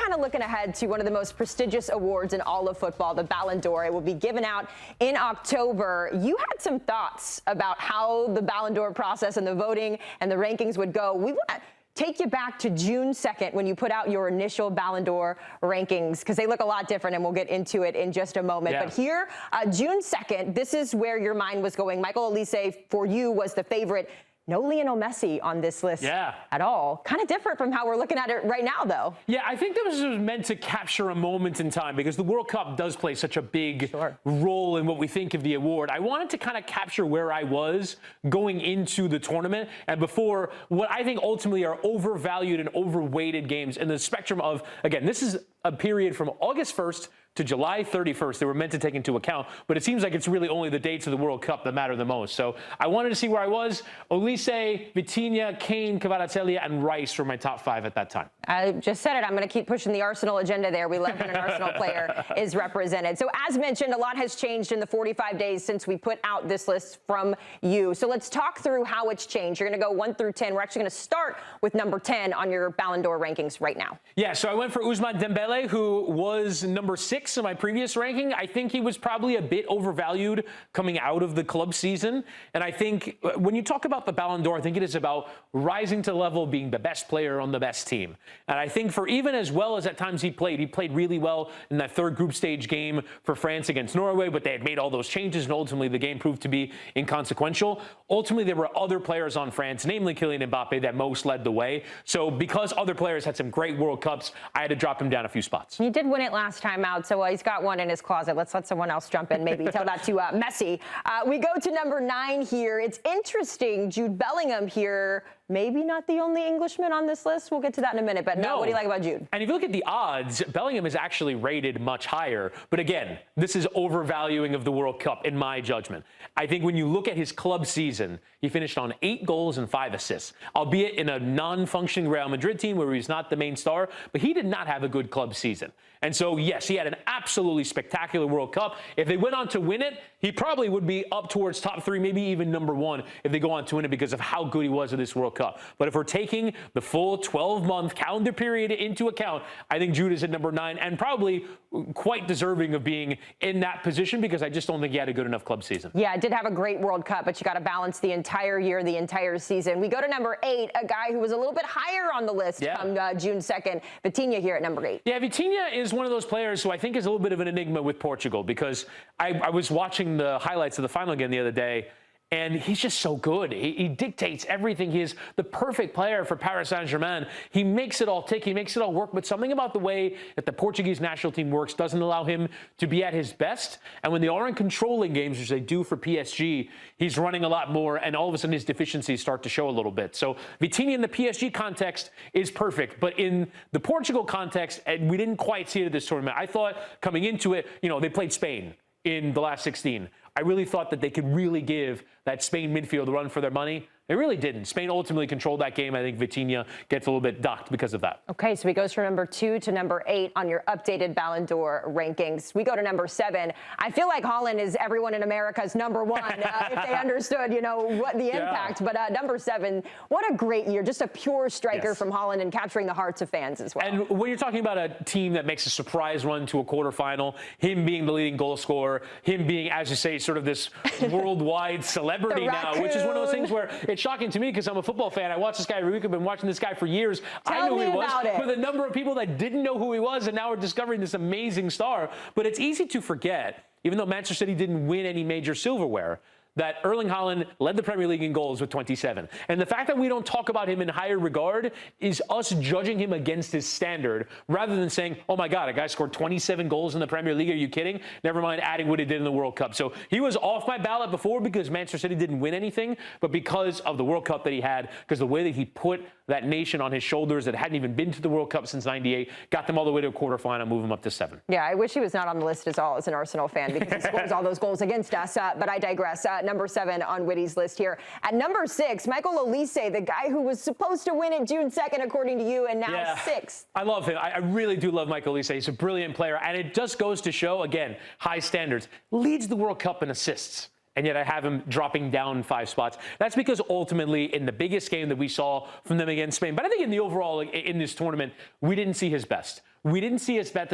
kind of looking ahead to one of the most prestigious awards in all of football, the Ballon d'Or. It will be given out in October. You had some thoughts about how the Ballon d'Or process and the voting and the rankings would go. We want to take you back to June 2nd when you put out your initial Ballon d'Or rankings, because they look a lot different, and we'll get into it in just a moment. Yeah. But here, June 2nd, this is where your mind was going. Michael Olise, for you, was the favorite. No Lionel Messi on this list at all. Kind of different from how we're looking at it right now, though. Yeah, I think this was meant to capture a moment in time because the World Cup does play such a big role in what we think of the award. I wanted to kind of capture where I was going into the tournament and before what I think ultimately are overvalued and overweighted games in the spectrum of, again, this is a period from August 1st to July 31st they were meant to take into account, but it seems like it's really only the dates of the World Cup that matter the most. So I wanted to see where I was. Olise, Vitinha, Kane, Kvaratskhelia, and Rice were my top 5 at that time. I just said it. I'm going to keep pushing the Arsenal agenda there. We love when an Arsenal player is represented. So as mentioned, a lot has changed in the 45 days since we put out this list from you. So let's talk through how it's changed. You're going to go 1 through 10. We're actually going to start with number 10 on your Ballon d'Or rankings right now. Yeah, so I went for Ousmane Dembele, who was number 6 in my previous ranking. I think he was probably a bit overvalued coming out of the club season. And I think when you talk about the Ballon d'Or, I think it is about rising to the level of being the best player on the best team. And I think for even as well as at times he played really well in that third group stage game for France against Norway, but they had made all those changes and ultimately the game proved to be inconsequential. Ultimately, there were other players on France, namely Kylian Mbappé, that most led the way. So because other players had some great World Cups, I had to drop him down a few spots. He did win it last time out, so he's got one in his closet. Let's let someone else jump in, maybe. Tell that to Messi. We go to number 9 here. It's interesting. Jude Bellingham here, maybe not the only Englishman on this list. We'll get to that in a minute. But no, what do you like about Jude? And if you look at the odds, Bellingham is actually rated much higher. But again, this is overvaluing of the World Cup, in my judgment. I think when you look at his club season, he finished on 8 goals and 5 assists, albeit in a non-functioning Real Madrid team where he's not the main star. But he did not have a good club season. And so, yes, he had an absolutely spectacular World Cup. If they went on to win it, he probably would be up towards top 3, maybe even number 1 if they go on to win it because of how good he was in this World Cup. But if we're taking the full 12-month calendar period into account, I think Jude is at number 9 and probably quite deserving of being in that position because I just don't think he had a good enough club season. Yeah, it did have a great World Cup, but you got to balance the entire year, the entire season. We go to number 8, a guy who was a little bit higher on the list come June 2nd. Vitinha here at number 8. Yeah, Vitinha is one of those players who I think is a little bit of an enigma with Portugal because I was watching the highlights of the final again the other day, and he's just so good. He dictates everything. He is the perfect player for Paris Saint-Germain. He makes it all tick. He makes it all work. But something about the way that the Portuguese national team works doesn't allow him to be at his best. And when they aren't controlling games, which they do for PSG, he's running a lot more. And all of a sudden, his deficiencies start to show a little bit. So Vitinha in the PSG context is perfect. But in the Portugal context, and we didn't quite see it at this tournament. I thought coming into it, they played Spain in the last 16. I really thought that they could really give that Spain midfield a run for their money. They really didn't. Spain ultimately controlled that game. I think Vitinha gets a little bit docked because of that. Okay, so he goes from number 2 to number 8 on your updated Ballon d'Or rankings. We go to number 7. I feel like Haaland is everyone in America's number 1 if they understood, what the impact. But number 7, what a great year. Just a pure striker from Haaland and capturing the hearts of fans as well. And when you're talking about a team that makes a surprise run to a quarterfinal, him being the leading goal scorer, him being, as you say, sort of this worldwide celebrity now, which is one of those things where it's shocking to me because I'm a football fan. I watch this guy every week. I've been watching this guy for years. I knew who he was, but the number of people that didn't know who he was and now are discovering this amazing star. But it's easy to forget, even though Manchester City didn't win any major silverware, that Erling Haaland led the Premier League in goals with 27. And the fact that we don't talk about him in higher regard is us judging him against his standard rather than saying, oh my God, a guy scored 27 goals in the Premier League. Are you kidding? Never mind adding what he did in the World Cup. So he was off my ballot before because Manchester City didn't win anything, but because of the World Cup that he had, because the way that he put that nation on his shoulders that hadn't even been to the World Cup since '98, got them all the way to a quarterfinal, move them up to 7. Yeah, I wish he was not on the list at all as an Arsenal fan because he scores all those goals against us, but I digress. Number 7 on Witty's list here. At number 6, Michael Olise, the guy who was supposed to win it June 2nd, according to you, and now 6th. I love him. I really do love Michael Olise. He's a brilliant player, and it just goes to show, again, high standards. Leads the World Cup in assists. And yet I have him dropping down 5 spots. That's because ultimately in the biggest game that we saw from them against Spain, but I think in the overall, in this tournament, we didn't see his best. we didn't see his best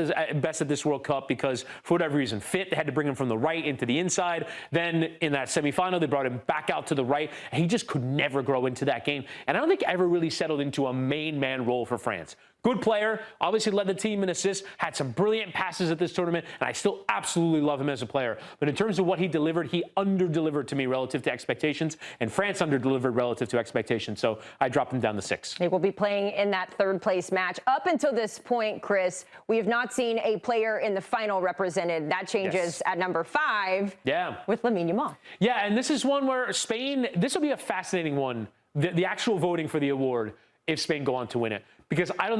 at this World Cup because, for whatever reason, fit. They had to bring him from the right into the inside. Then in that semifinal, they brought him back out to the right. And he just could never grow into that game. And I don't think ever really settled into a main man role for France. Good player, obviously led the team in assists, had some brilliant passes at this tournament, and I still absolutely love him as a player. But in terms of what he delivered, he under-delivered to me relative to expectations, and France under-delivered relative to expectations. So I dropped him down to 6. They will be playing in that third-place match. Up until this point, Chris, we have not seen a player in the final represented. That changes at number 5 with Lamine Yamal. Yeah, and this is one where Spain, this will be a fascinating one, the actual voting for the award, if Spain go on to win it. Because I don't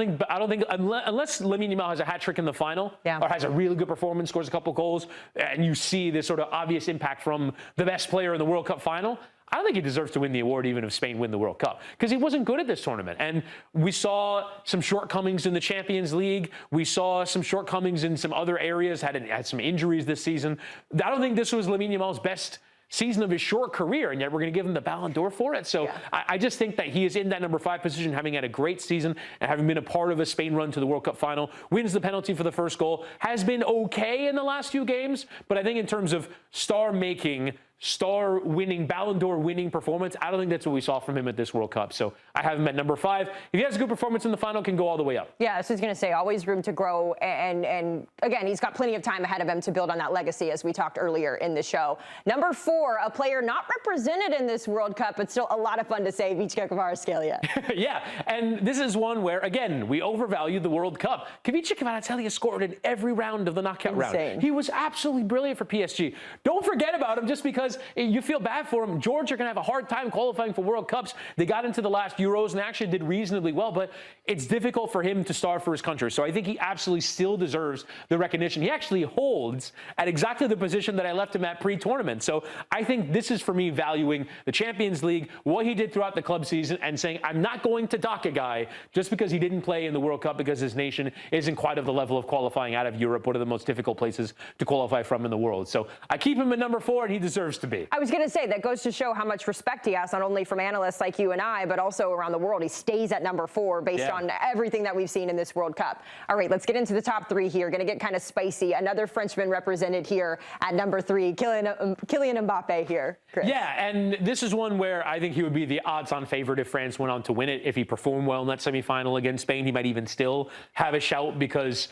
think unless Lamine Yamal has a hat trick in the final or has a really good performance, scores a couple goals, and you see this sort of obvious impact from the best player in the World Cup final, I don't think he deserves to win the award even if Spain win the World Cup, because he wasn't good at this tournament. And we saw some shortcomings in the Champions League. We saw some shortcomings in some other areas, had some injuries this season. I don't think this was Lamine Yamal's best season of his short career, and yet we're going to give him the Ballon d'Or for it. So I just think that he is in that number 5 position, having had a great season and having been a part of a Spain run to the World Cup final, wins the penalty for the first goal, has been okay in the last few games, but I think in terms of star-making, star-winning, Ballon d'Or winning performance, I don't think that's what we saw from him at this World Cup. So I have him at number 5. If he has a good performance in the final, can go all the way up. Yeah, so I was going to say, always room to grow. And again, he's got plenty of time ahead of him to build on that legacy, as we talked earlier in the show. Number 4, a player not represented in this World Cup, but still a lot of fun to say, Vichka Kvaratskhelia. Yeah, and this is one where, again, we overvalue the World Cup. Vichka Kvaratskhelia scored in every round of the knockout round. He was absolutely brilliant for PSG. Don't forget about him just because you feel bad for him. Georgia are going to have a hard time qualifying for World Cups. They got into the last Euros and actually did reasonably well, but it's difficult for him to star for his country. So I think he absolutely still deserves the recognition. He actually holds at exactly the position that I left him at pre-tournament. So I think this is, for me, valuing the Champions League, what he did throughout the club season, and saying, I'm not going to dock a guy just because he didn't play in the World Cup because his nation isn't quite of the level of qualifying out of Europe, one of the most difficult places to qualify from in the world. So I keep him at number 4, and he deserves to be. I was going to say, that goes to show how much respect he has, not only from analysts like you and I, but also around the world. He stays at number 4 based on everything that we've seen in this World Cup. All right, let's get into the top 3 here. Going to get kind of spicy. Another Frenchman represented here at number 3, Kylian Mbappé here, Chris. Yeah, and this is one where I think he would be the odds-on favorite if France went on to win it. If he performed well in that semifinal against Spain, he might even still have a shout because,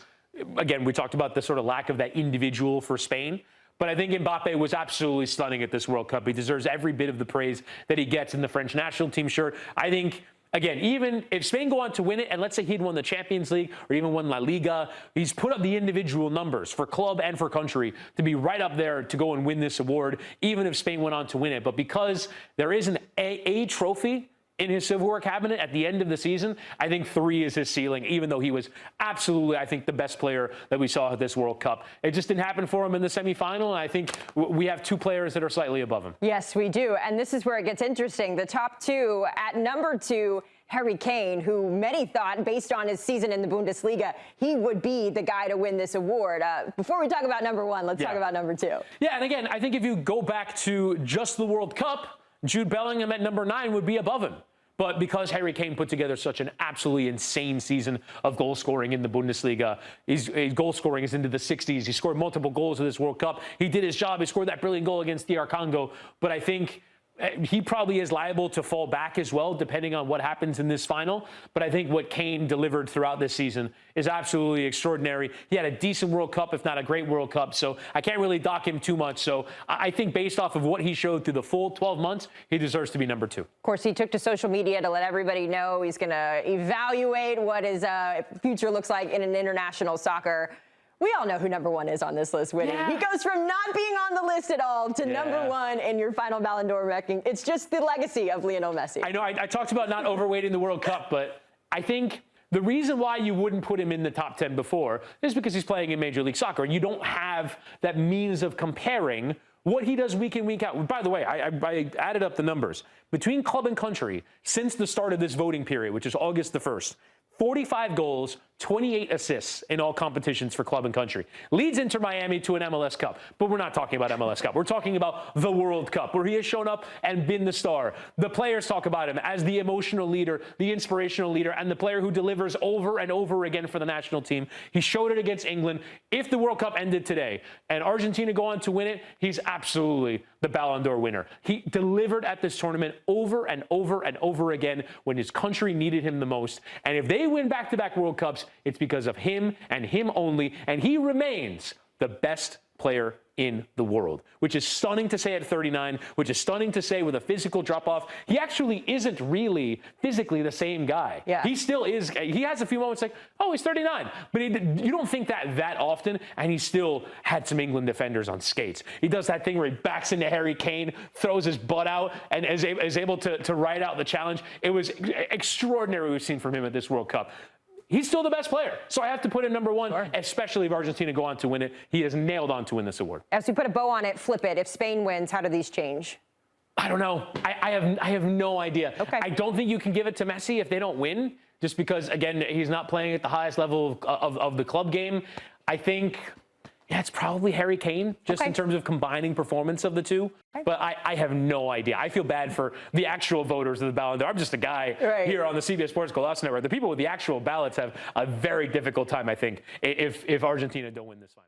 again, we talked about the sort of lack of that individual for Spain. But I think Mbappé was absolutely stunning at this World Cup. He deserves every bit of the praise that he gets in the French national team shirt. I think, again, even if Spain go on to win it, and let's say he'd won the Champions League or even won La Liga, he's put up the individual numbers for club and for country to be right up there to go and win this award, even if Spain went on to win it. But because there is an A trophy in his silverware cabinet at the end of the season, I think 3 is his ceiling, even though he was absolutely, I think, the best player that we saw at this World Cup. It just didn't happen for him in the semifinal, and I think we have 2 players that are slightly above him. Yes, we do, and this is where it gets interesting. The top 2, at number 2, Harry Kane, who many thought, based on his season in the Bundesliga, he would be the guy to win this award. Before we talk about number 1, let's talk about number 2. Yeah, and again, I think if you go back to just the World Cup, Jude Bellingham at number 9 would be above him. But because Harry Kane put together such an absolutely insane season of goal scoring in the Bundesliga, his goal scoring is into the 60s. He scored multiple goals in this World Cup. He did his job. He scored that brilliant goal against DR Congo. But I think he probably is liable to fall back as well, depending on what happens in this final. But I think what Kane delivered throughout this season is absolutely extraordinary. He had a decent World Cup, if not a great World Cup, so I can't really dock him too much. So I think based off of what he showed through the full 12 months, he deserves to be number 2. Of course, he took to social media to let everybody know he's going to evaluate what his future looks like in an international soccer. We all know who number 1 is on this list winning. He goes from not being on the list at all to number 1 in your final Ballon d'Or ranking. It's just the legacy of Lionel Messi. I know I talked about not overweighting the World Cup, but I think the reason why you wouldn't put him in the top 10 before is because he's playing in Major League Soccer, and you don't have that means of comparing what he does week in, week out. By the way, I added up the numbers. Between club and country, since the start of this voting period, which is August the 1st, 45 goals, 28 assists in all competitions for club and country. Leads Inter Miami to an MLS Cup. But we're not talking about MLS Cup. We're talking about the World Cup, where he has shown up and been the star. The players talk about him as the emotional leader, the inspirational leader, and the player who delivers over and over again for the national team. He showed it against England. If the World Cup ended today and Argentina go on to win it, he's absolutely the Ballon d'Or winner. He delivered at this tournament over and over and over again when his country needed him the most. And if they win back-to-back World Cups, it's because of him and him only, and he remains the best player in the world, which is stunning to say at 39, which is stunning to say with a physical drop-off. He actually isn't really physically the same guy. Yeah. He still is. He has a few moments like, oh, he's 39. But you don't think that often, and he still had some England defenders on skates. He does that thing where he backs into Harry Kane, throws his butt out, and is able to ride out the challenge. It was extraordinary what we've seen from him at this World Cup. He's still the best player. So I have to put him number one, especially if Argentina go on to win it. He is nailed on to win this award. As we put a bow on it, flip it. If Spain wins, how do these change? I don't know. I have no idea. Okay. I don't think you can give it to Messi if they don't win, just because, again, he's not playing at the highest level of the club game. I think, yeah, it's probably Harry Kane, just in terms of combining performance of the two. Okay. But I have no idea. I feel bad for the actual voters of the Ballon d'Or. I'm just a guy here on the CBS Sports Golazo Network. The people with the actual ballots have a very difficult time, I think, if Argentina don't win this final.